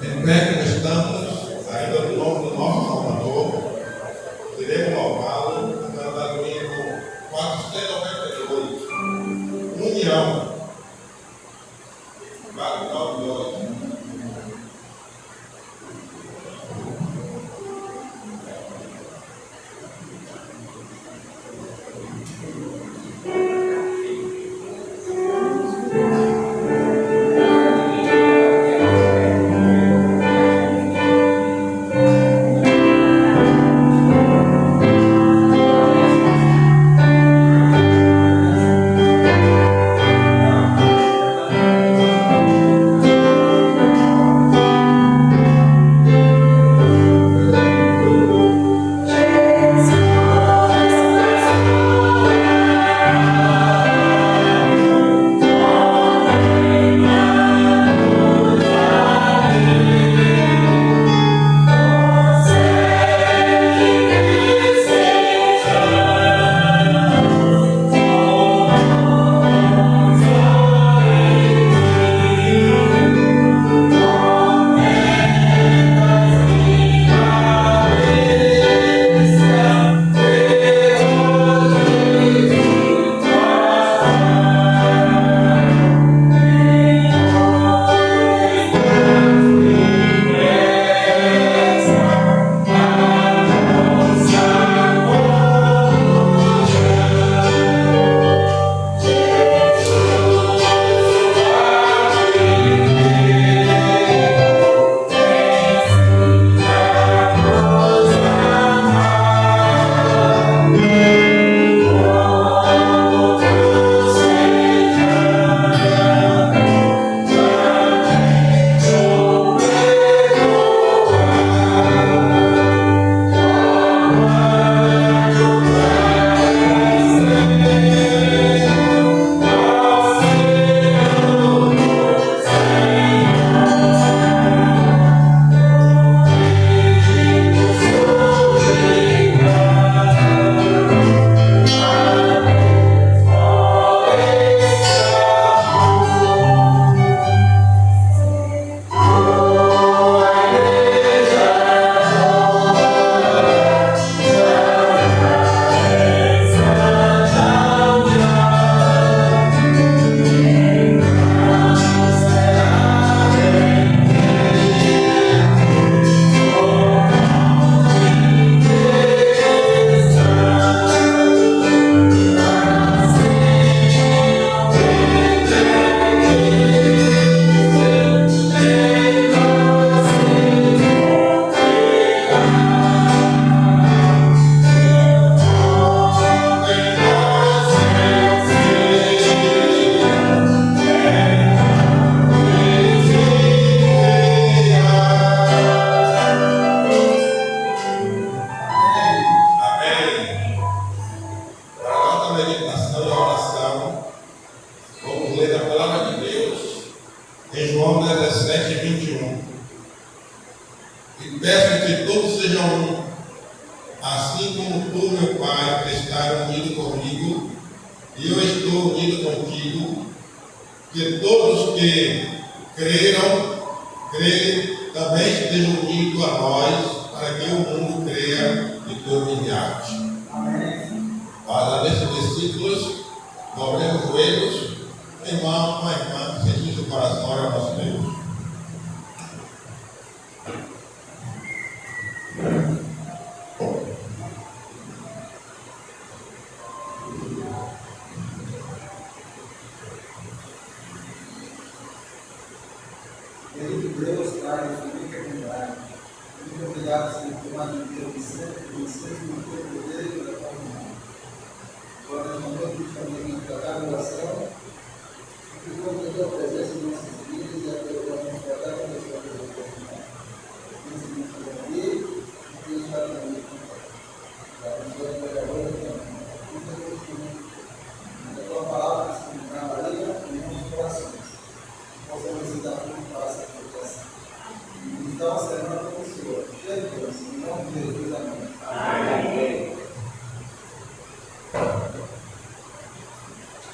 Em pé que estamos, ainda no nome do nosso Salvador, iremos louvá-lo, cantando o hino 492. União. Maravilhoso.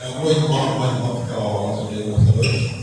Algum irmão, uma irmã que ela nossa noite?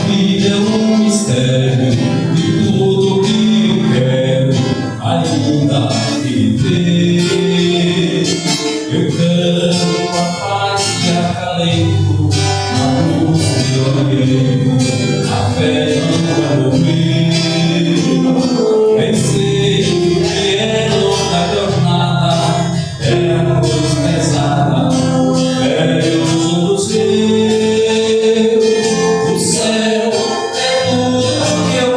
vida é um mistério de tudo que eu quero ainda viver. Eu canto a paz e acalento a luz que olhei, a fé não vai morrer. Pensei que era longa jornada, era coisa pesada, era os outros meus. O céu é tudo que eu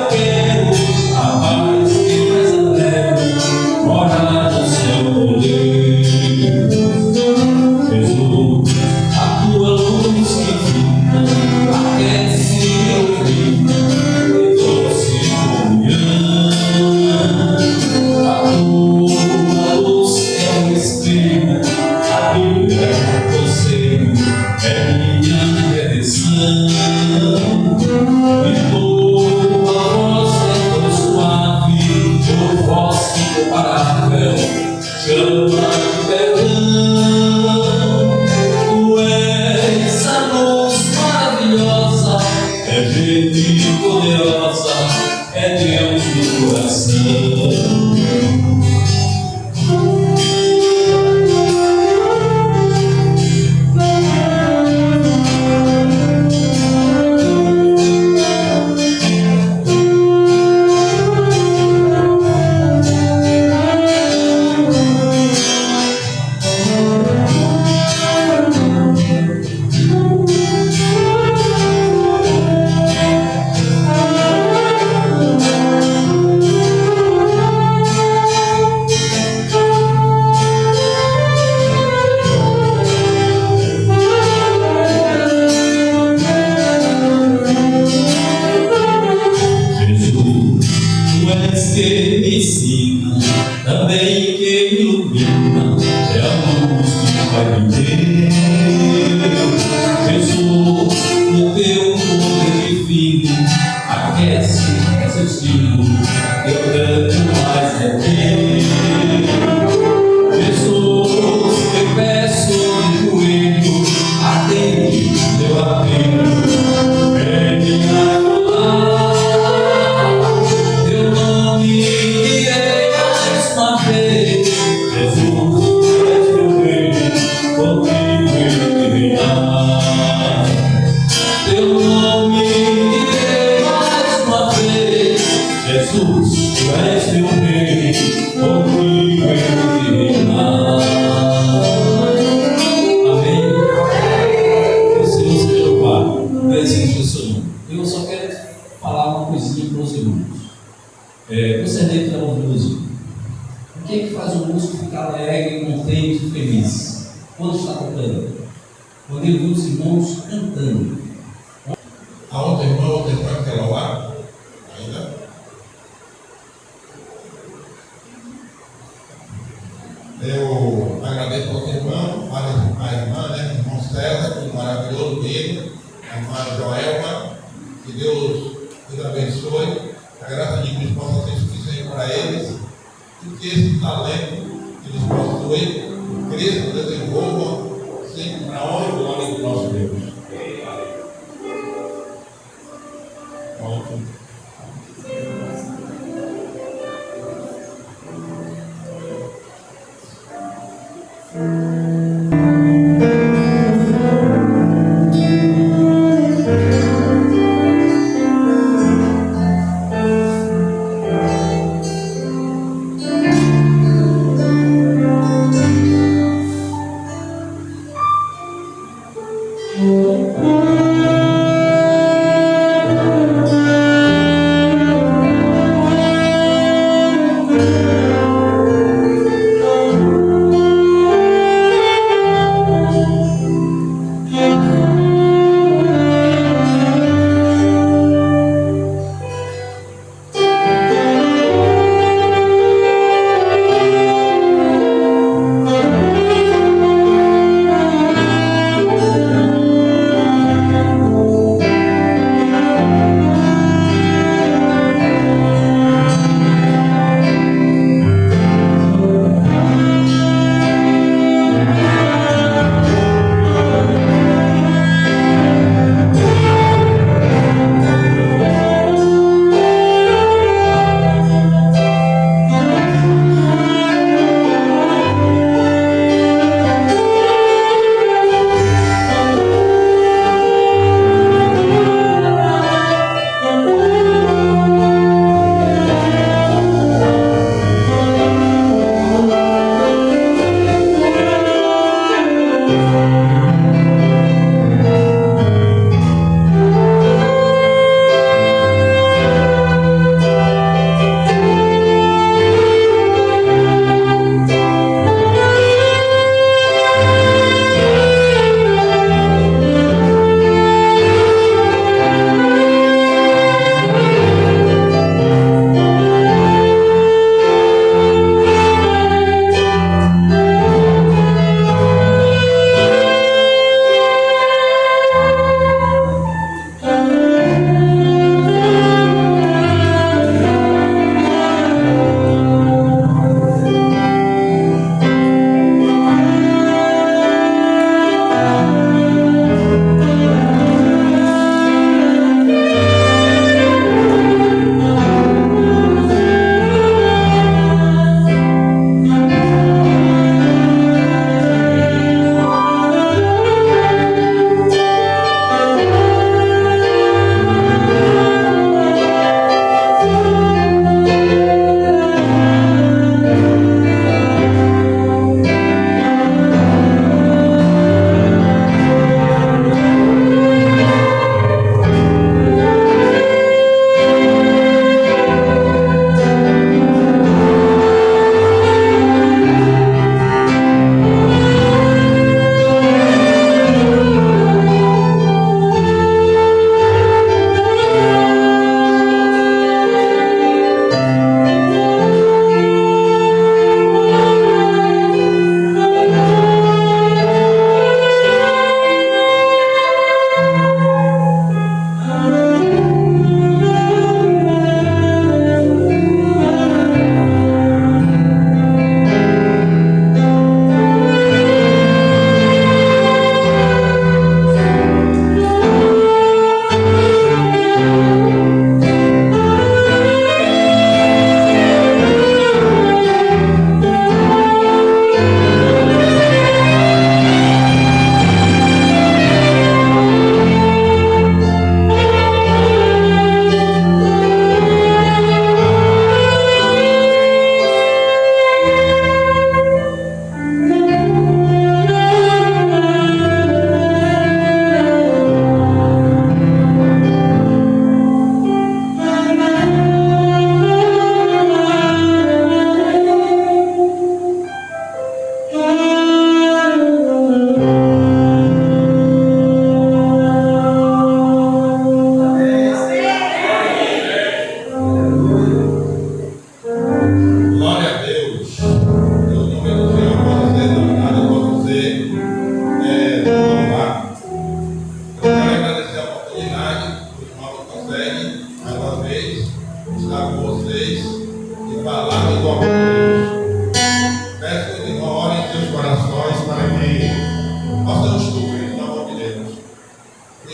teu nome direi mais uma vez: Jesus, tu és meu rei, contigo eu de reinar. Amém? O Senhor seja louvado. Presente do seu nome. Eu só quero falar uma coisinha para os irmãos. Você deve dar um músico. O que é que faz o músico ficar alegre, contente e feliz? Quando está tocando? Quando ele vê os irmãos cantando. A outra irmã quer louvar? Ainda? Eu agradeço a outra irmã, a irmã, né? Irmão César, um maravilhoso dele, a irmã Joelma, que Deus os abençoe, a graça de Deus possa ser suficiente para eles, e que esse talento que eles possuem cresça, desenvolva, sempre para a honra e glória do nosso Deus. Ótimo.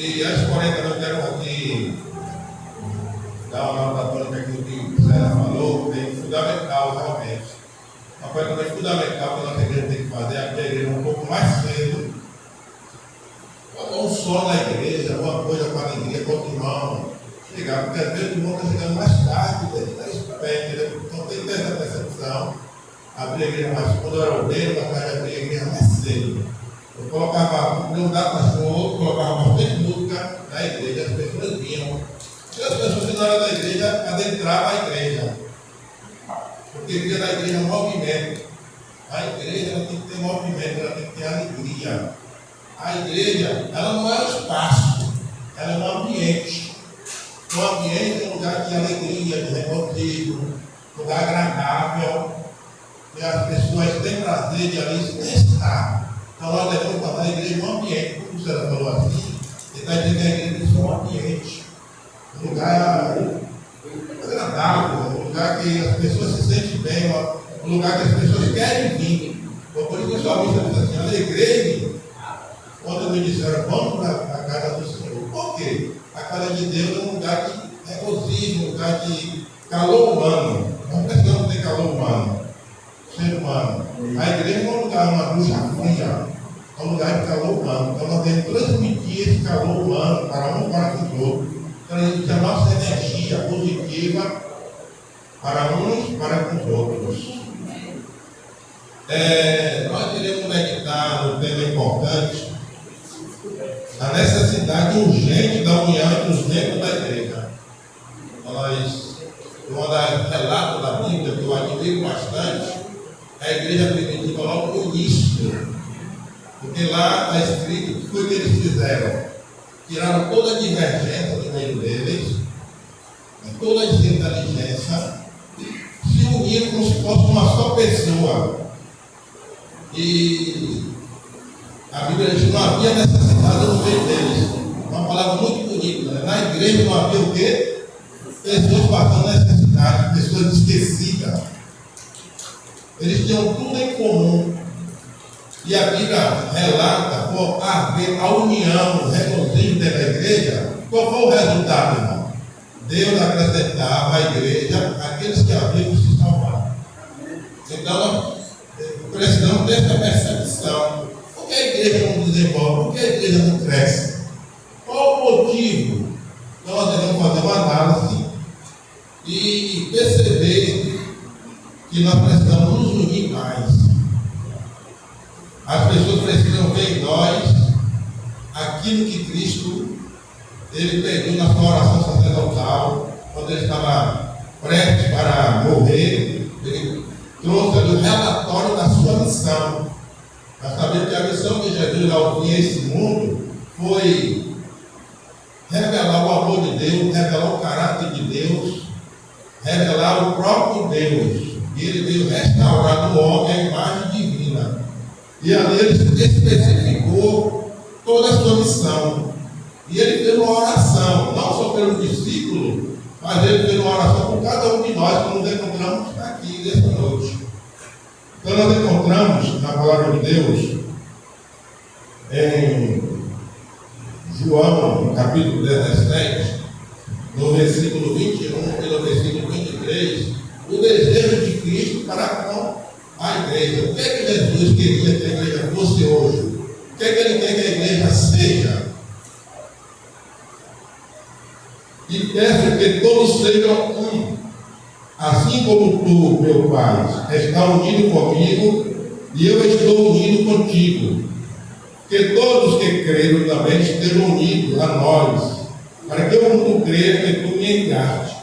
E antes, porém, também eu quero aqui dar uma nota tônica aquilo que o Zé falou, bem fundamental realmente. Uma coisa também fundamental que a nossa igreja tem que fazer é abrir a igreja um pouco mais cedo. Um som na igreja, alguma coisa para a alegria, para o irmão chegar, porque às vezes o irmão está chegando mais tarde, está esperto, então tem que ter essa percepção. Abrir a igreja mais cedo. Quando eu era obreiro, eu abrir a igreja mais cedo. Eu colocava, não dá para show, colocava bastante música na igreja, as pessoas vinham. E as pessoas que não eram da igreja adentravam a igreja. Porque via na igreja movimento. A igreja ela tem que ter movimento, ela tem que ter alegria. A igreja, ela não é um espaço, ela é um ambiente. O ambiente é um lugar de alegria, de regozijo, lugar agradável, e as pessoas têm prazer de ali estar. Então nós devemos fazer a igreja um ambiente, como você falou assim, ele está dizendo que a igreja é um ambiente, um lugar agradável, um lugar que as pessoas se sentem bem, um lugar que as pessoas querem vir. Por isso que o salmista diz assim, alegrei-me quando me disseram, vamos para a casa do Senhor. Por quê? A casa de Deus é um lugar de regozijo, um lugar de calor humano. Nós precisamos ter calor humano, ser humano. A igreja não é um lugar, uma ducha fria, é um lugar de calor humano. Então nós temos que transmitir esse calor humano para um para os outros, transmitir a nossa energia positiva para uns para com os outros. Nós queremos meditar no tema importante, a necessidade urgente da união entre os membros da igreja. Uma das relatos da Bíblia que eu admiro bastante é a igreja primitiva logo no início. Porque lá está escrito o que foi que eles fizeram. Tiraram toda a divergência do meio deles, toda a desinteligência, se uniram como se fosse uma só pessoa. E a Bíblia diz que não havia necessidade no meio deles. Uma palavra muito bonita, né? Na igreja não havia o quê? Pessoas passando necessidade, pessoas esquecidas. Eles tinham tudo em comum. E a Bíblia relata por haver a união, o regozijo dentro da igreja. Qual foi o resultado, irmão? Deus acrescentava à igreja aqueles que haviam se salvar. Então, nós precisamos ter essa percepção. Por que a igreja não desenvolve? Por que a igreja não cresce? Qual o motivo? Então, nós devemos fazer uma análise e perceber que nós precisamos nos unir mais. As pessoas precisam ver em nós aquilo que Cristo ele pediu na sua oração sacerdotal, quando ele estava prestes para morrer. Ele trouxe ali o relatório da sua missão. Nós sabemos que a missão de Jesus ao vir a esse mundo foi revelar o amor de Deus, revelar o caráter de Deus, revelar o próprio Deus. E ele veio restaurar no homem a imagem divina. E ali ele especificou toda a sua missão. E ele fez uma oração, não só pelo discípulo, mas ele fez uma oração por cada um de nós que nos encontramos aqui nesta noite. Então nós encontramos na palavra de Deus, em João, no capítulo 17, no versículo 21 e no versículo 23, o desejo de Cristo para com a igreja. O que é que Jesus queria que a igreja fosse hoje? O que é que ele quer que a igreja seja? E peço que todos sejam um, assim como tu, meu Pai, está unido comigo e eu estou unido contigo. Que todos que creram também estejam unidos a nós, para que o mundo creia que tu me enviaste.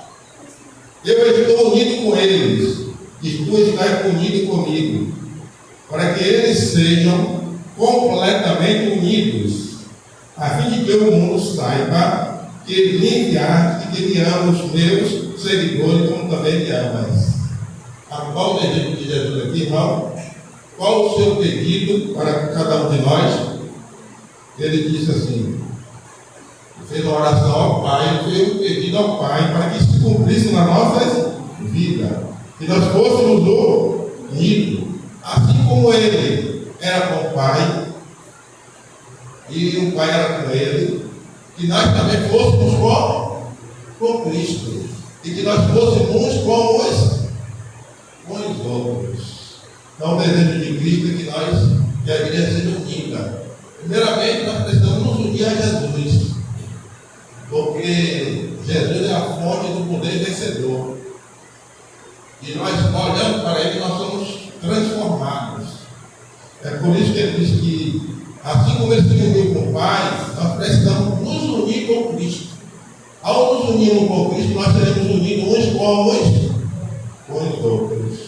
Eu estou unido com eles, e tu estás unido comigo, para que eles sejam completamente unidos, a fim de que o mundo saiba que me enviaste e que me ama os meus seguidores, como também me amas. Qual o desejo de Jesus aqui, irmão? Qual o seu pedido para cada um de nós? Ele disse assim, fez uma oração ao Pai, fez um pedido ao Pai para que se cumprisse na nossa vida, que nós fôssemos unidos, assim como ele era com o Pai, e o Pai era com ele, que nós também fôssemos com Cristo, e que nós fôssemos uns com os outros. Então, o desejo de Cristo é que a igreja seja unida. Primeiramente, nós precisamos nos unir a Jesus, porque Jesus é a fonte do poder vencedor. E nós, olhando para Ele, nós somos transformados. É por isso que Ele diz que, assim como Ele se uniu com o Pai, nós precisamos nos unir com Cristo. Ao nos unirmos com Cristo, nós seremos unidos uns com os outros.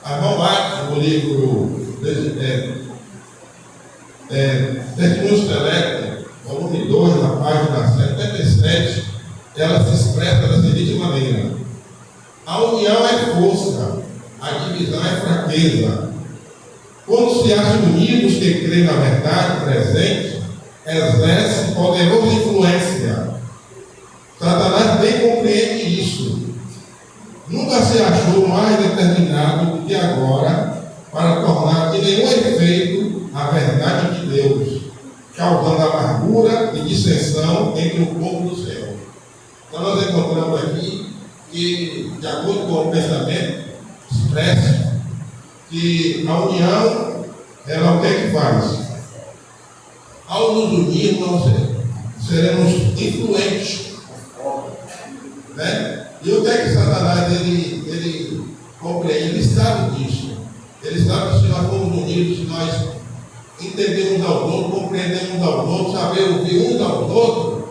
A irmã Marcos, no livro Testemunhos Selectos, volume 2, na página 77, ela se expressa da seguinte maneira: a união é força, a divisão é fraqueza. Quando se acham unidos que creem na verdade presente, exerce poderosa influência. Satanás bem compreende isso. Nunca se achou mais determinado do que agora para tornar de nenhum efeito a verdade de Deus, causando amargura e dissensão entre o povo do céu. Então nós encontramos aqui que, de acordo com o pensamento expresso, que a união, ela o que é que faz? Ao nos unir, nós seremos influentes, né? E o que é que Satanás ele compreende? Ele sabe disso. Ele sabe que se nós formos unidos, se nós entendemos aos outros, compreendemos aos outros, saber ouvir uns aos outros,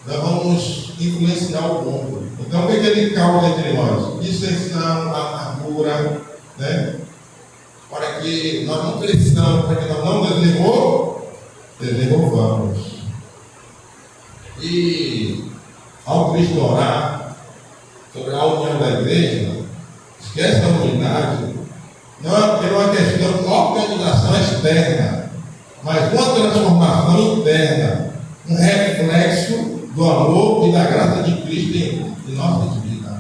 nós vamos influenciar o mundo. Então, o que ele causa entre nós? Dissensão, amargura, né? Para que nós não cresçamos, para que nós não desenvolvamos. E ao Cristo orar sobre a união da igreja, esquece a unidade, não é uma questão de organização externa, mas uma transformação interna, um reflexo do amor e da graça de Cristo em nossas vidas.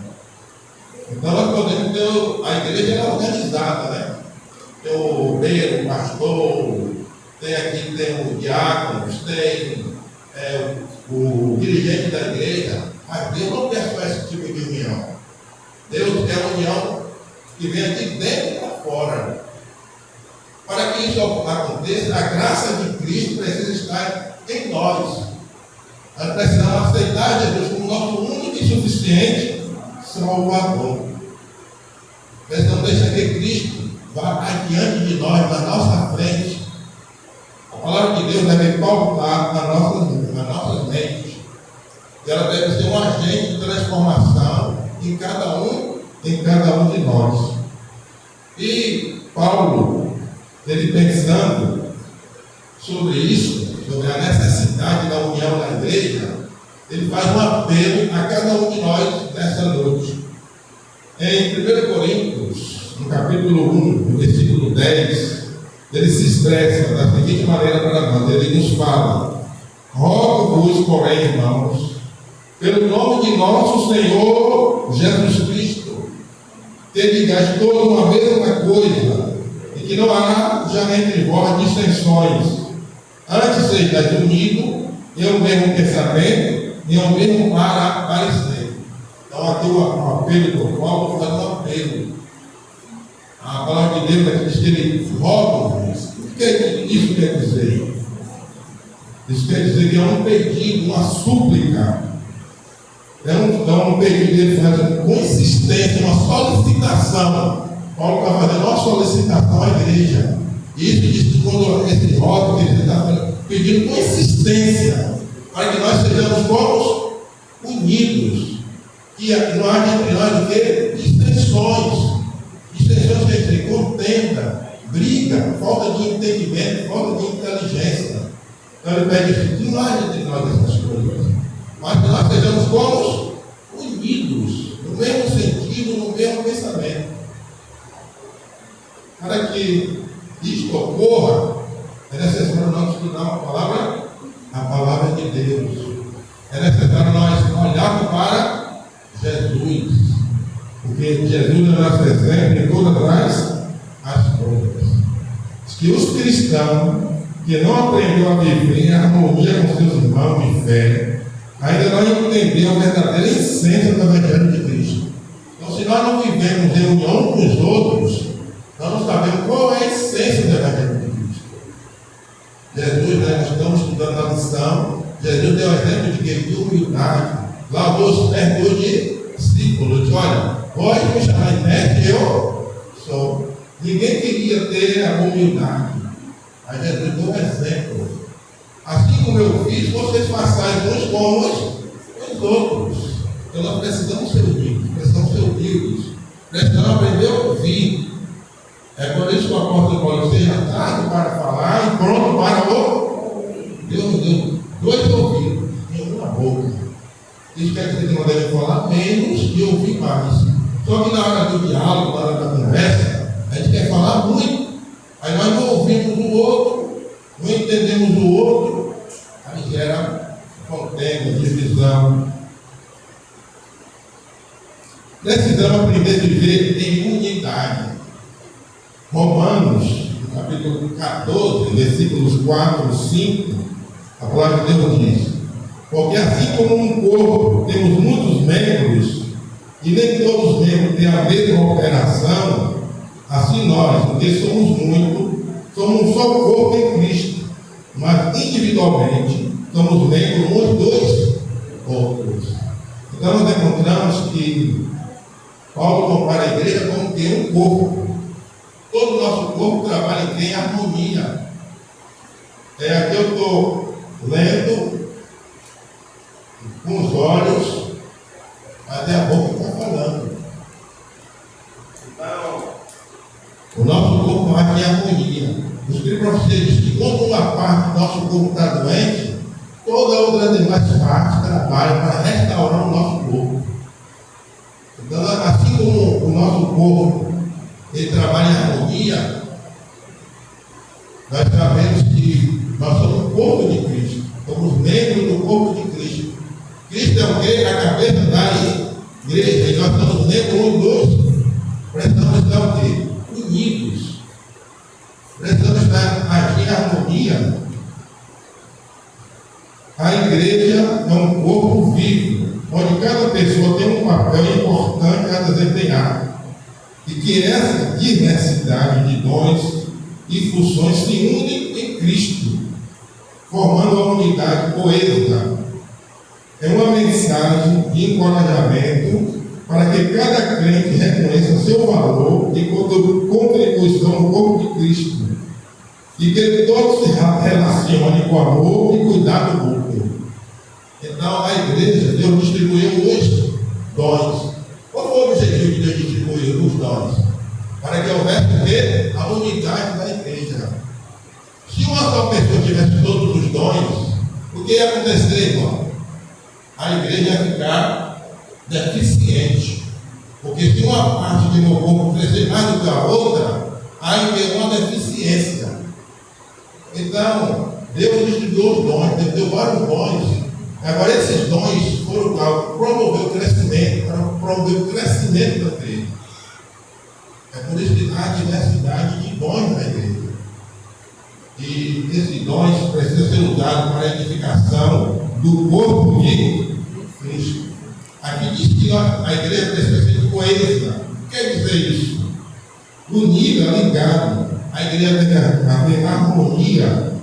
Então nós podemos ter a igreja organizada, né? Tem o obreiro, o pastor, tem o diáconos, tem o dirigente da igreja, mas Deus não quer só esse tipo de união. Deus quer uma união que venha de dentro para fora. Para que isso aconteça, a graça de Cristo precisa estar em nós. Nós precisamos aceitar Jesus como nosso único e suficiente Salvador. Precisamos deixar que Cristo vá adiante de nós, na nossa frente. A palavra de Deus deve pautar nas nossas mentes. E ela deve ser um agente de transformação em cada um de nós. E Paulo, ele pensando sobre isso, sobre a necessidade da união da igreja, ele faz um apelo a cada um de nós nessa noite. Em 1 Coríntios, no capítulo 1, no versículo 10, ele se expressa da seguinte maneira para nós. Ele nos fala: rogo-vos, porém, irmãos, pelo nome de nosso Senhor Jesus Cristo, que digais toda uma mesma coisa, e que não há já entre vós dissensões. Antes sejais unidos em um mesmo pensamento, em um mesmo parecer. Então aqui o apelo do Paulo faz um apelo. A palavra de Deus aqui diz que ele roga-vos. O que isso quer dizer? Isso quer dizer que é um pedido, uma súplica. É um pedido, ele faz com insistência, uma solicitação. Paulo está fazendo uma solicitação à igreja. E isso diz que quando esse rótulo, ele está pedindo com insistência, para que nós sejamos como unidos. E não haja entre nós o que? Distensões. Distensões quer dizer contenda, briga, falta de entendimento, falta de inteligência. Então ele pede assim: que não haja entre nós essas coisas, mas que nós sejamos como unidos, no mesmo sentido, no mesmo pensamento. Para que isto ocorra, é necessário nós estudar a palavra de Deus. É necessário nós olharmos para Jesus, porque Jesus é nosso exemplo em todas as coisas. Diz que os cristãos que não aprendeu a viver em harmonia com seus irmãos de fé, ainda não entendeu a verdadeira essência do Evangelho de Cristo. Então, se nós não vivemos em união com os outros, nós não sabemos qual é a essência do Evangelho de Cristo. Jesus, nós estamos estudando a lição, Jesus deu o exemplo de que? De humildade. Lavou os pés dos discípulos. Disse: olha, pode me chamar de mestre, eu sou. Ninguém queria ter a humildade. Mas Jesus deu um exemplo. Assim como eu fiz, vocês façam uns com os outros. Então nós precisamos ser humildes, precisamos aprender a ouvir. É por isso que o apóstolo Paulo seja tarde para falar e pronto para ouvir. Deus nos deu 2 ouvidos e uma boca. Isso quer dizer que nós devemos falar menos e ouvir mais. Só que na hora do diálogo, na hora da conversa, a gente quer falar muito. Aí nós não ouvimos o outro, não entendemos o outro, aí gera contenda, divisão. Precisamos aprender a viver em unidade. Romanos, no capítulo 14, versículos 4 e 5, a palavra de Deus diz: porque assim como um corpo temos muitos membros, e nem todos os membros têm a mesma operação, assim nós, porque somos muitos, somos um só corpo em Cristo, mas individualmente somos membros uns dos outros. Então nós encontramos que Paulo compara a igreja como que um corpo. Todo o nosso corpo trabalha em harmonia. Aqui eu estou lendo com os olhos, mas é a boca que está falando. Então, o nosso corpo vai em harmonia. O Espírito Profecia diz que quando uma parte do nosso corpo está doente, toda outra demais parte trabalha para restaurar o nosso corpo. Então, assim como o nosso corpo ele trabalha em harmonia, nós sabemos que nós somos o corpo de Cristo, somos membros do corpo de Cristo. Cristo é o quê? A cabeça da igreja, e nós somos membros um dos. Precisamos estar o quê? Unidos. Precisamos estar agindo em harmonia. A igreja é um corpo vivo, onde cada pessoa tem um papel importante a desempenhar. E que essa diversidade de dons e funções se unem em Cristo, formando uma unidade coesa. É uma mensagem de encorajamento para que cada crente reconheça seu valor e contribuição no corpo de Cristo, e que todos se relacionem com amor e cuidado mútuo. Então, a igreja, Deus distribuiu os dons. Qual foi o objetivo de Deus distribuir os dons? Para que houvesse a unidade da igreja. Se uma só pessoa tivesse todos os dons, o que ia acontecer, irmão? A igreja ia ficar deficiente. Porque se uma parte de meu corpo crescer mais do que a outra, aí tem uma deficiência. Então, Deus distribuiu os dons, Deus deu vários dons. Agora, esses dons foram para promover o crescimento, da igreja. É por isso que há diversidade de dons na igreja. E esses dons precisam ser usados para a edificação do corpo de Cristo. Aqui diz que a igreja precisa ser coesa. O que quer dizer isso? Unida, ligada. A igreja deve haver harmonia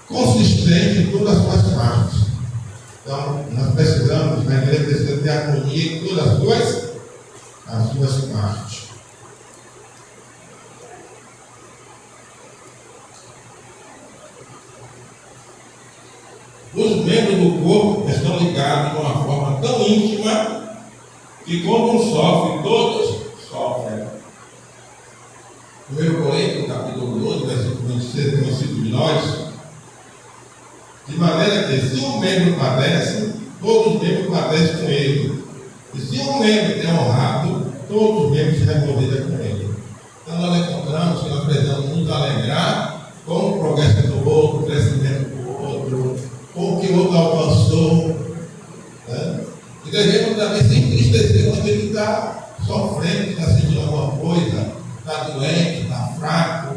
consistente em todas as suas partes. Então, nós precisamos, a igreja precisa ter harmonia em todas as suas partes. Os membros do corpo estão ligados de uma forma tão íntima que quando um sofre, todos sofrem. 1 Coríntios, capítulo 12, versículo 26, tem um ciclo de nós. De maneira que, se um membro padece, todos os membros padecem com ele. E se um membro é honrado, todos os membros se reconciliam com ele. Então, nós encontramos que nós precisamos nos alegrar com o progresso do outro, o crescimento do outro, com o que o outro alcançou. Né? E devemos também se entristecer quando ele está sofrendo, está sentindo alguma coisa, está doente, está fraco.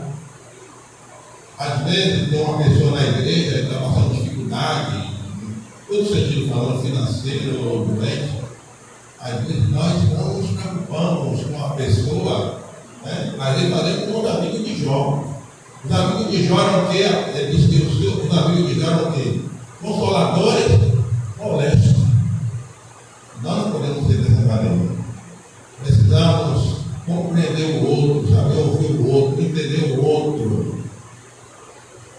Às vezes, tem uma pessoa na igreja que está passando dificuldade, em todo sentido, falando financeiro ou doente, às vezes nós não nos preocupamos com a pessoa, né? Às vezes fazemos como os amigos de Jó. Os amigos de Jó eram o quê? Ele disse que os amigos de Jó eram o quê? Consoladores, molestos. Nós não podemos ser dessa maneira. Precisamos compreender o outro, saber ouvir o outro, entender o outro.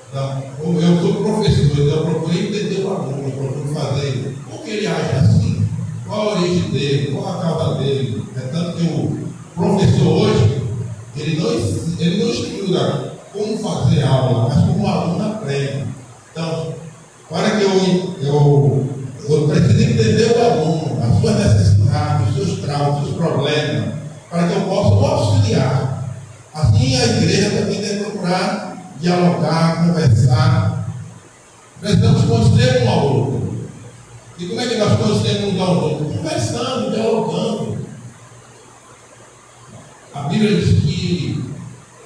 Então, como eu sou professor, então eu procurei entender o aluno, eu procuro fazer por que ele age assim, qual a origem dele, qual a causa dele. É tanto que o professor hoje, ele não estuda como fazer aula, mas como o aluno aprende. Então, para que eu preciso entender o aluno, as suas necessidades, os seus traumas, os seus problemas, para que eu possa o auxiliar. Assim a igreja também deve procurar dialogar, conversar. Precisamos conhecer um ao outro. E como é que nós conhecemos um ao outro? Conversando, dialogando. A Bíblia diz que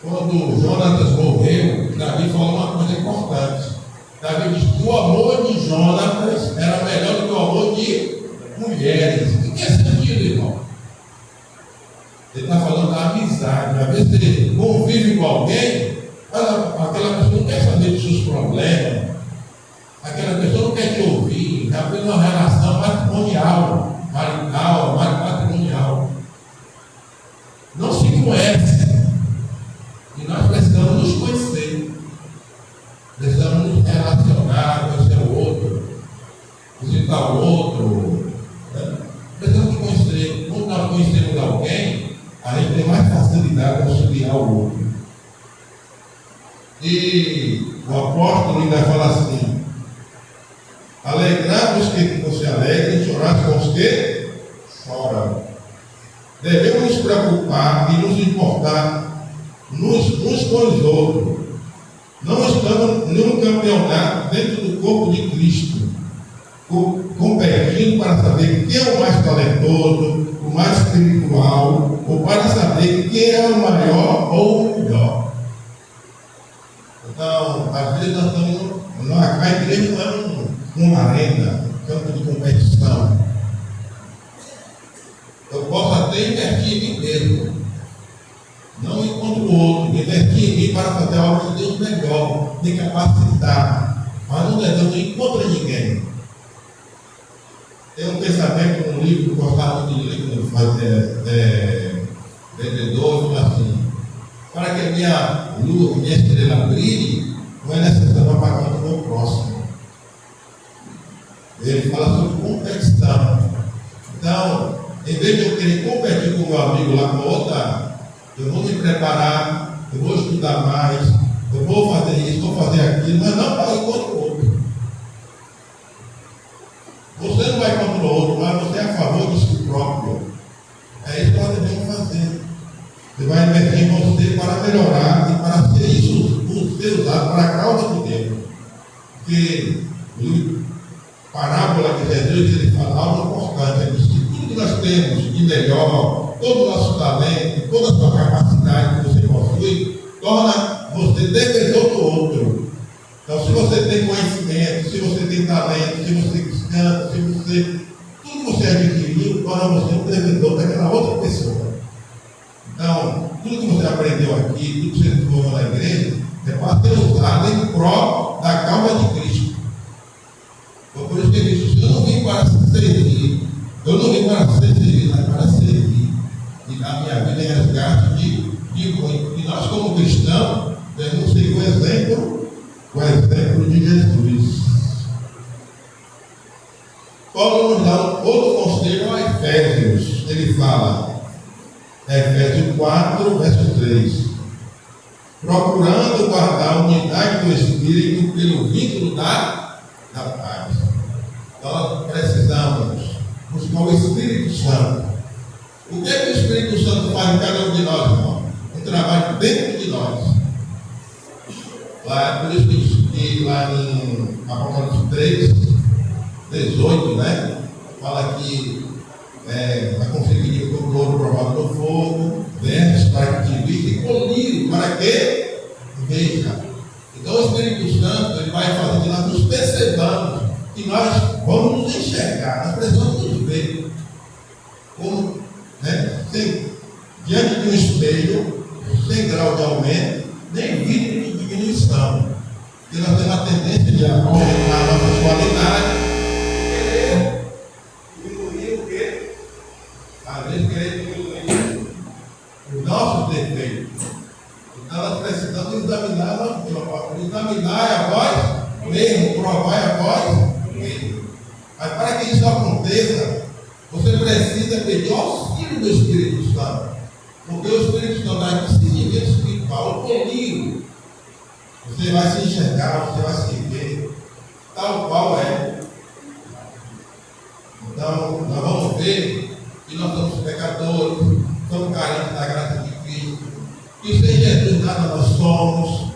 quando Jonatas morreu, Davi falou uma coisa importante. Davi diz que o amor de Jonatas era melhor do que o amor de mulheres. O que é sentido, irmão? Ele está falando da amizade. Às vezes você convive com alguém, mas aquela pessoa não quer saber dos seus problemas. Aquela pessoa não quer te ouvir. Já fez uma relação matrimonial, marital, matrimonial. Não se conhece. E nós precisamos nos conhecer. Precisamos nos relacionar, conhecer o outro, visitar o outro. Né? Precisamos conhecer. Quando nós conhecemos alguém, a gente tem mais facilidade de auxiliar o outro. E o apóstolo ainda fala assim: alegrar-vos que não se alegrem, chorar com os que choram. Devemos nos preocupar e nos importar uns com os outros. Não estamos num campeonato dentro do corpo de Cristo, competindo para saber quem é o mais talentoso, o mais espiritual, ou para saber quem é o maior ou o melhor. Então, às vezes nós estamos, a igreja não é uma arena, um campo de competição. Eu posso até invertir em mim mesmo, não encontro o outro, investir em mim para fazer algo de Deus melhor, me capacitar, mas não devemos ir contra ninguém. Tem um pensamento num livro que eu gostava muito de ler quando fazer vendedor, assim: para que a minha lua, minha estrela brilhe, não é necessário apagar o meu próximo. Ele fala sobre competição. Então, em vez de eu querer competir com o meu amigo lá com a outra, eu vou me preparar, eu vou estudar mais, eu vou fazer isso, vou fazer aquilo, mas não para ir contra o outro. Você não vai contra o outro, mas você é a favor de si próprio. É isso que nós devemos fazer. Você vai investir em você para melhorar e para ser isso, ser usado para a causa de Deus. Porque a parábola que Jesus ele fala algo importante. Ele diz que tudo que nós temos de melhor, todo o nosso talento, toda a sua capacidade que você possui, torna você defensor do outro. Então, se você tem conhecimento, se você tem talento, se você canta, se você. Tudo que você adquiriu, torna você um defensor daquela outra pessoa. Então, tudo que você aprendeu aqui, tudo que você desenvolveu na igreja, é para ser usado em prol da causa de Cristo. Então, por isso que ele diz: eu não vim para servir, eu não vim para ser servido, mas para servir. E na minha vida é resgate de e nós, como cristãos, devemos seguir o exemplo de Jesus. Paulo nos dá um outro conselho a Efésios. Ele fala, Efésios 4, verso 3: procurando guardar a unidade do Espírito pelo vínculo da paz. Nós precisamos buscar o Espírito Santo. O que é que o Espírito Santo faz em cada um de nós, irmão? Um trabalho dentro de nós. Lá, por isso que lá em Apocalipse 3, 18, né? Fala que vai conseguir o ouro provado no fogo, versos para que te viste e colhido, para que veja. Então o Espírito Santo, ele vai fazer que nós nos percebamos, que nós vamos nos enxergar, nós precisamos nos ver. Como, né? Diante de um espelho, sem grau de aumento, nem vídeo de diminuição. E nós temos a tendência de aumentar a nossa qualidade, querer diminuir o quê? Às vezes querer diminuir os nossos defeitos. Então nós precisamos examinar a nossa vida. Examinar é a voz mesmo, provar é a voz mesmo. Mas para que isso aconteça, você precisa pedir o auxílio do Espírito Santo. Porque o Espírito Santo vai te seguir, o espiritual, comigo. Você vai se enxergar, você vai se ver, tal qual é. Então, nós vamos ver que nós somos pecadores, somos carentes da graça de Cristo, que sem Jesus nada nós somos.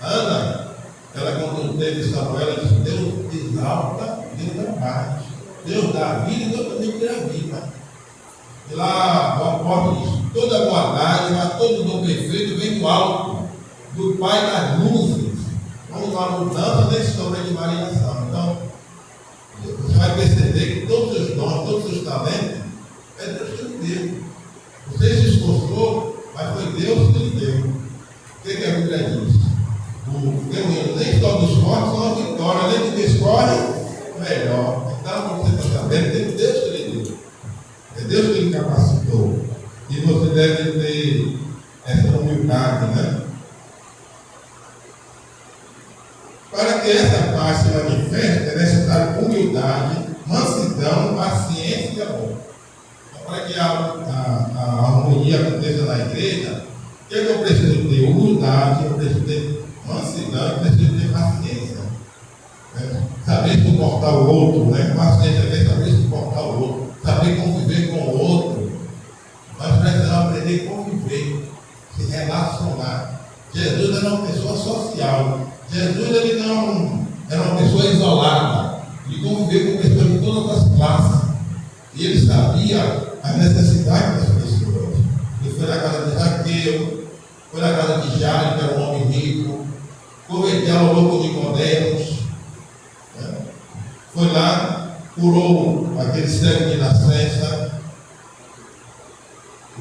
Ana, ela quando teve Samuel, ela disse: Deus exalta, Deus abate. Deus dá a vida e Deus também tira a vida. E lá o apóstolo diz: toda boa dádiva, todo dom perfeito vem do alto, do Pai das luzes. Vamos uma mudança nesse sobre de imaginação. Então, você vai perceber que todos os dons, todos os talentos, é Deus que lhe deu. Você se esforçou, mas foi Deus que lhe deu. O que a Bíblia diz? Nem só dos fortes são a vitória, nem que escolhe, melhor. Então, como você está sabendo, tem Deus que lhe deu. É Deus que lhe capacitou. E você deve ter essa humildade, né? Para que essa paz se manifeste, é necessário humildade, mansidão, paciência e amor. Então, para que a harmonia aconteça na igreja, o que eu preciso ter? Humildade, eu preciso ter mansidão, eu preciso ter paciência. Né? Saber suportar o outro, né? Paciência é saber suportar o outro, saber conviver com o outro. Nós precisamos aprender a conviver, se relacionar. Jesus era uma pessoa social. Jesus ele não era uma pessoa isolada. Ele conviveu com pessoas de todas as classes. E ele sabia as necessidades das pessoas. Ele foi na casa de Zaqueu, foi na casa de Jairo, que era um homem rico, dialogou com Nicodemos, né? Foi lá, curou aquele cego de nascença.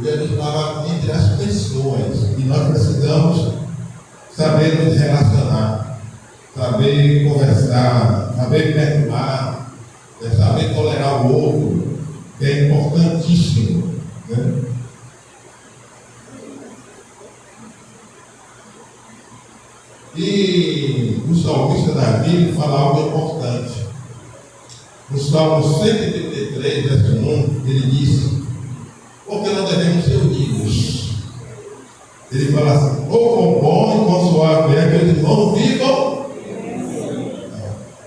Jesus estava entre as pessoas e nós precisamos saber nos relacionar, saber conversar, saber perdoar, saber tolerar o outro, que é importantíssimo, né? E o salmista Davi fala algo importante. No Salmo 133, verso 1, ele diz: porque não devemos ser unidos. Ele fala assim: ou com bom e com suave é que os irmãos vivam.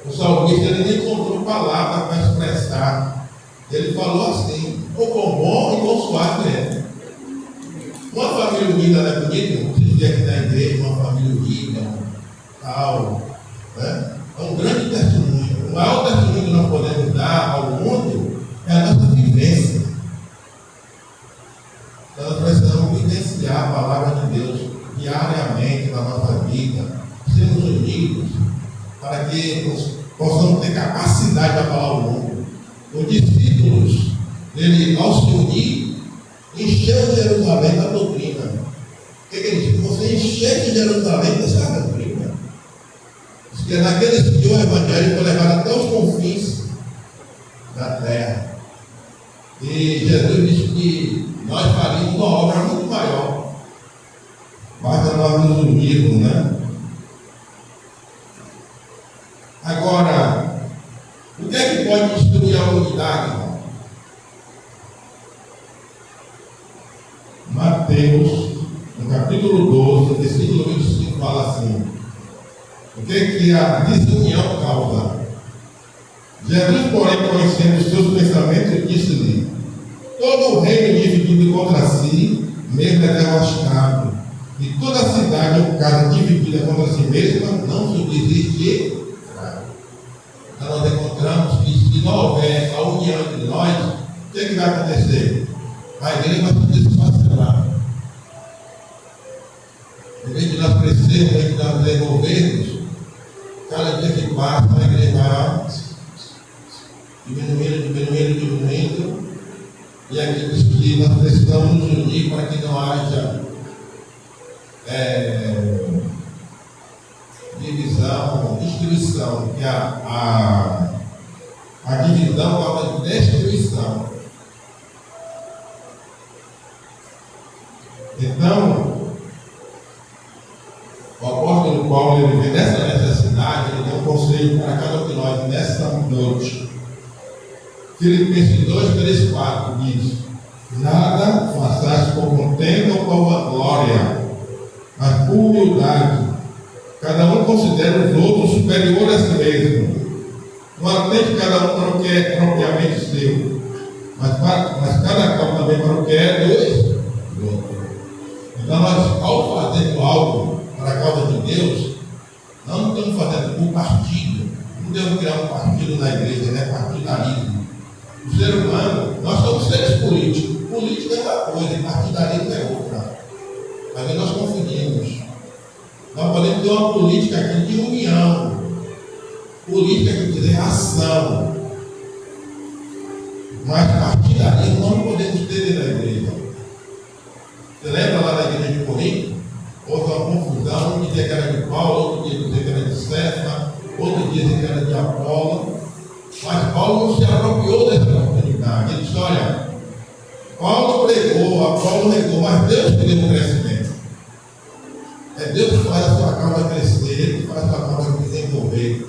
O salmista ele nem encontrou palavra para expressar. Ele falou assim: ou com bom e com suave é. Uma família unida não é bonita? Não precisa aqui na igreja, uma família unida, tal, né? É um grande testemunho. O maior testemunho que nós podemos dar ao mundo é a nossa vivência. Então, nós precisamos vivenciar a palavra de Deus diariamente na nossa vida, sermos unidos, para que possamos ter capacidade de falar ao mundo. Os discípulos, ele, ao se unir, encheu Jerusalém da doutrina. O que ele disse? Você encheu de Jerusalém dessa doutrina. Diz que naqueles dias o evangelho foi levado até os confins da terra. E Jesus disse que nós faríamos uma obra muito maior. Basta nós nos unirmos, né? Agora, o que é que pode destruir a unidade, irmão? Mateus, no capítulo 12, versículo 25, fala assim: o que é que a desunião causa? Jesus, porém, conhecendo os seus pensamentos, disse-lhe: todo o reino dividido contra si mesmo é devastado, e toda a cidade ou casa dividida contra si mesma não subsiste. Então nós encontramos que se não houver a união entre nós, o que é que vai acontecer? A igreja vai se desfacelar. Em vez de nós crescer crescermos, que nós desenvolvermos, cada dia que passa, a igreja vai diminuindo, e aqui diz que nós precisamos nos unir para que não haja divisão, destruição, que a divisão causa destruição. Então, o apóstolo Paulo, ele vê nessa necessidade, ele deu um conselho para cada um de nós nessa noite. Filipenses 2, 3, 4 diz: nada façais por contenda ou por vanglória, mas por humildade, cada um considera os outros superiores a si mesmo. Não atende cada um para o que é propriamente seu, mas cada qual também para o que é do outro. Então, nós, ao fazermos algo para a causa de Deus, não estamos fazendo por partido. Não devemos criar um partido na igreja, né? Partidarismo. O ser humano, nós somos seres políticos. Política é uma coisa, e partidarismo é outra. Mas aí nós confundimos. Nós podemos ter uma política aqui de união. Política quer dizer ação. Mas partidarismo nós não podemos ter dentro da igreja. Você lembra lá da igreja de Corinto? Houve uma confusão, um dia que era de Paulo, outro dia que era de César, outro dia que era de Apolo. Mas Paulo não se apropriou dessa oportunidade. Ele disse: olha, Paulo pregou, Apolo regou, mas Deus que deu o crescimento. É Deus que faz a sua causa crescer, que faz a sua causa desenvolver.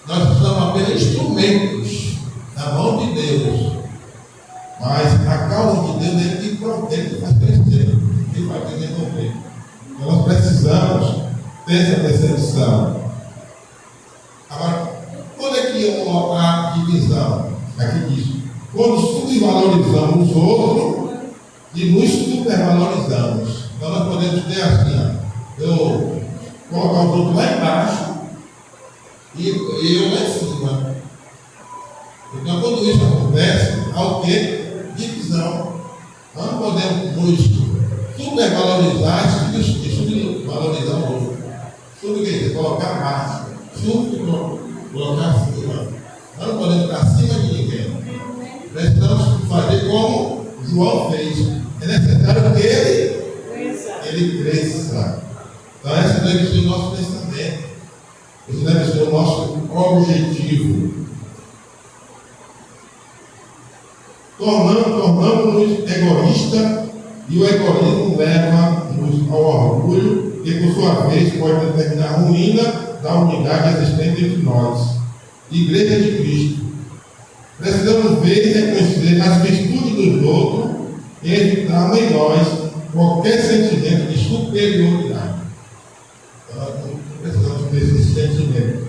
Nós somos apenas instrumentos na mão de Deus. Mas a causa de Deus é que faz crescer, que faz desenvolver. Então nós precisamos ter essa percepção. Agora, quando é que houve a divisão? Aqui diz: quando subvalorizamos os outros e nos supervalorizamos. Então nós podemos ter assim, eu colocar os outros lá embaixo e eu lá em cima. Então, quando isso acontece, há o quê? Divisão. Nós não podemos nos supervalorizar e subvalorizar o outro. Sub quer dizer colocar abaixo. Sub colocar acima. Nós não podemos ficar acima de ninguém. Precisamos fazer como João fez. É necessário que ele cresça. Então, esse deve ser o nosso pensamento. Esse deve ser o nosso objetivo. Tornamos-nos egoístas, e o egoísmo leva-nos ao orgulho, que por sua vez pode determinar a ruína da unidade existente entre nós, Igreja de Cristo. Precisamos ver e reconhecer as virtudes dos outros e evitar em nós qualquer sentimento de superioridade. Então, precisamos ter esse sentimento.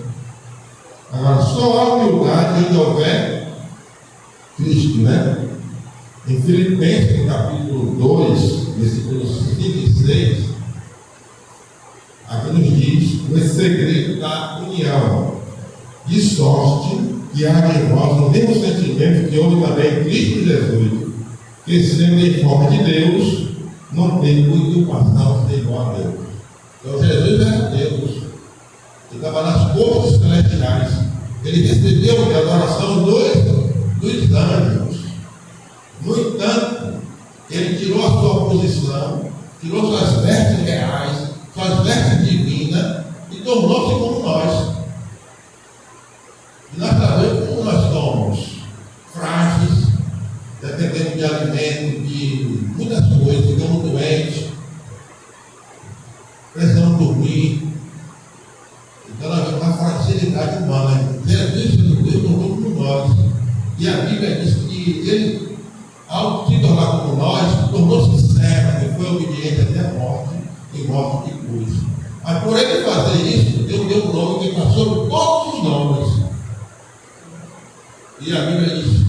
Agora, só a humildade onde houver Cristo, né? Em Filipenses, no capítulo 2, versículos 5 e 6, aqui nos diz o segredo da união, de sorte que haja em vós o mesmo sentimento que houve também em Cristo Jesus, que sendo em forma de Deus, não tem usurpação ser igual a Deus. Então Jesus era Deus, ele estava nas cortes celestiais, ele recebeu a adoração dos anjos. No entanto, ele tirou a sua posição, tirou suas vestes reais, suas vestes divinas e tornou-se como nós. E nós sabemos como nós somos frágeis, dependemos de alimento, de muitas coisas, ficamos doentes, precisamos dormir. Então nós vemos a fragilidade humana. Jesus tornou como nós. E a Bíblia diz que ele, ao se tornar como nós, tornou-se servo e foi obediente até a morte, e morte de cruz. Mas por ele fazer isso, Deus deu um nome que passou todos os nomes. E a Bíblia diz: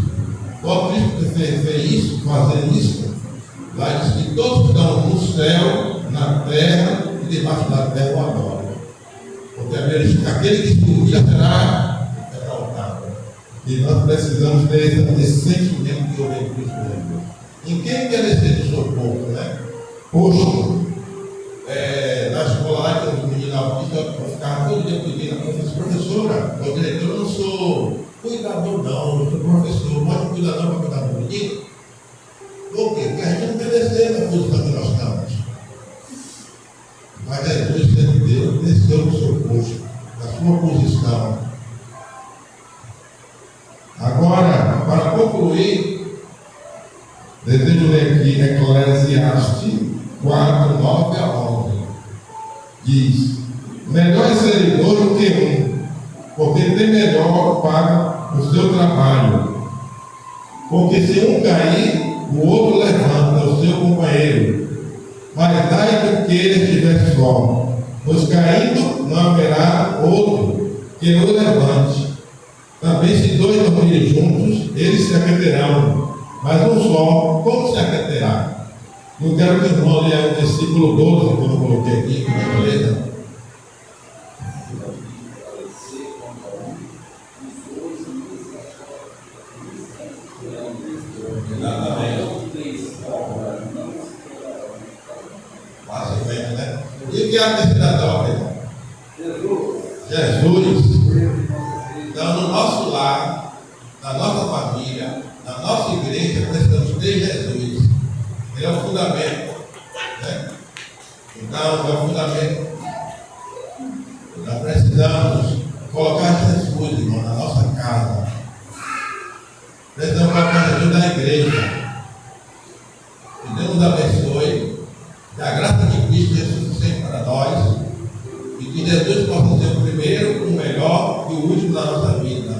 quando Cristo fez isso, fazendo isso, lá diz que todos que estão no céu, na terra e debaixo da terra o adoram. Porque aquele que subia será exaltado. E nós precisamos ter esse sentimento de ouvir Cristo Jesus. Ninguém quer ser de socorro, né? Poxa, na escola lá que os meninos na Batista, eu ficava todo dia pedindo, professora, o diretor, eu não sou cuidador não, eu sou professor, mas cuidador para cuidar do menino. Por quê? Porque a gente não mereceu a posição que nós estamos. Mas Jesus, sendo Deus, desceu no seu posto, na sua posição. Agora, para concluir, desejo ler aqui Eclesiastes 4, 9 a 11. Diz: melhor é ser idoso que um, porque tem melhor paga o seu trabalho. Porque se um cair, o outro levanta o seu companheiro. Mas dai que ele estiver só, pois caindo não haverá outro que o levante. Também se dois dormirem juntos, eles se aquecerão, mas um só, como se aquecerá? Eu quero que o irmão leia o versículo 12, como eu coloquei aqui, com a letra. Facilmente, né? E o que é a necessidade da ordem? Jesus. Então, no nosso lar, na nossa família, na nossa igreja, precisamos ter Jesus. Ele é o fundamento, né? Então, é o fundamento. Nós precisamos colocar Jesus, irmão, na nossa casa. Precisamos colocar Jesus na igreja. Que Deus nos abençoe. Que a graça de Cristo Jesus seja para nós. E que Jesus possa ser o primeiro, o melhor e o último da nossa vida.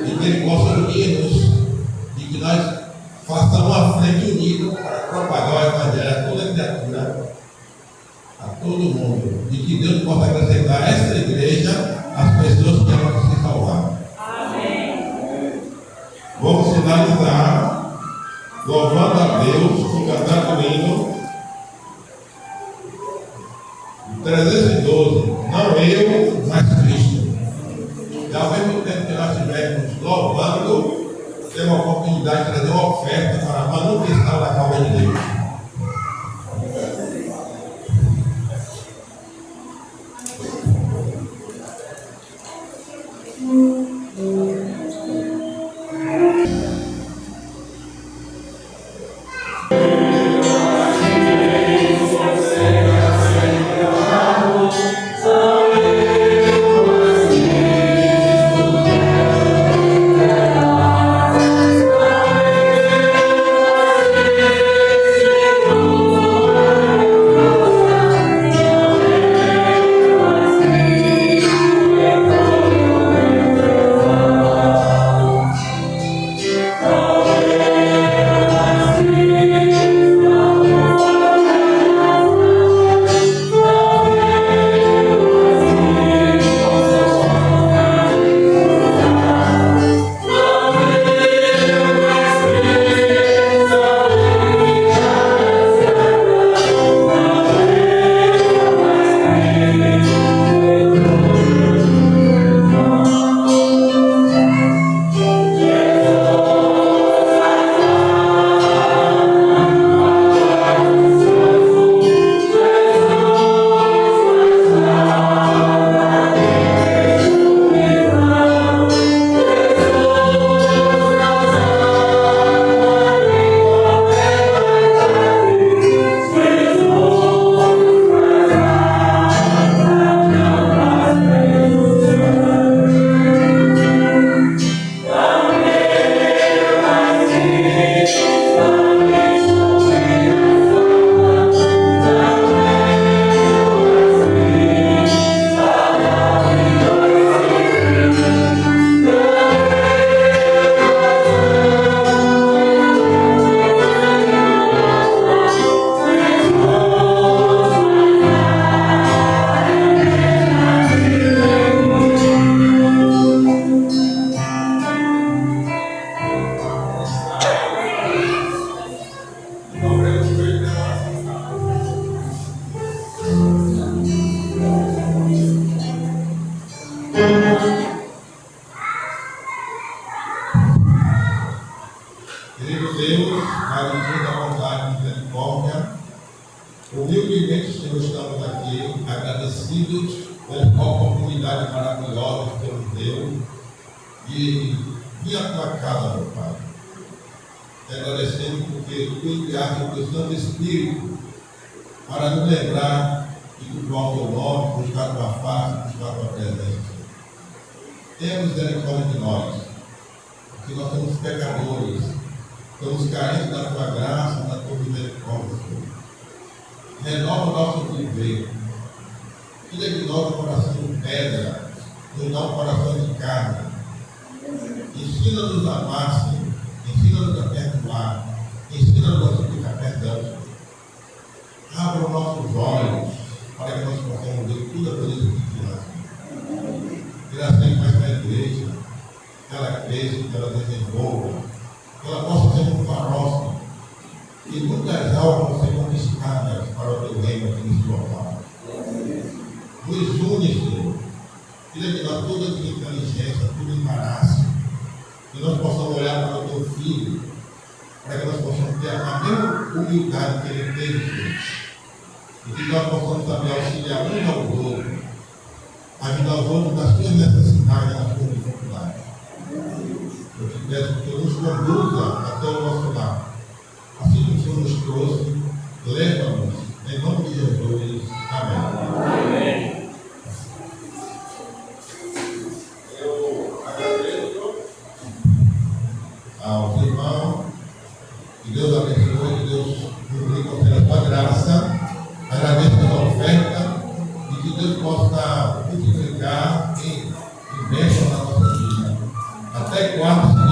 E que Ele possa unir-nos. E que nós façamos uma frente unida para propagar o Evangelho a toda criatura, a todo mundo. E que Deus possa acrescentar a esta igreja as pessoas que querem se salvar. Amém. Vamos finalizar louvando a Deus com cantando o hino 312. Não eu, mas Cristo. E ao mesmo tempo que nós estivermos louvando, temos a oportunidade de trazer uma oferta para a manutenção da causa de Deus. Querido Deus, magnitude da bondade e misericórdia, humildemente, Senhor, estamos aqui agradecidos pela oportunidade maravilhosa que Deus deu de vir à tua casa, meu Pai. Te agradecendo porque tu enviaste o teu Santo Espírito para nos lembrar de cultuar o teu nome, buscar a tua face, buscar a tua presença. Tenha misericórdia de nós, porque nós somos pecadores, estamos carentes da tua graça, da tua misericórdia, Senhor. Renova o nosso viver. Tira de nós o coração de pedra, nos dá um coração de carne. Ensina-nos a amar, Senhor. Ensina-nos a perdoar. Ensina-nos a suplicar perdão, Senhor. Abra os nossos olhos para que nós possamos ver tudo aquilo que nós. Graças mais para a igreja, que ela cresça, que ela desenvolva, que ela possa ser um farol, e muitas almas vão ser conquistadas para o teu reino aqui nesse local. Nos une, Senhor. Tira de nós toda a inteligência, todo embaraço, que nós possamos olhar para o teu filho, para que nós possamos ter a mesma humildade que ele teve, Senhor. E que nós possamos também auxiliar uns aos outros, ajudar os outros nas suas necessidades, nas suas dificuldades. Eu te peço que nos conduza até o nosso lar. Assim como o Senhor nos trouxe, leva-nos, em nome de Jesus. Amém. Amém. Eu agradeço aos irmãos, que Deus abençoe, que Deus nos conceda a sua graça. Agradeço pela oferta e que Deus possa multiplicar em bênção na nossa vida. Até quarta.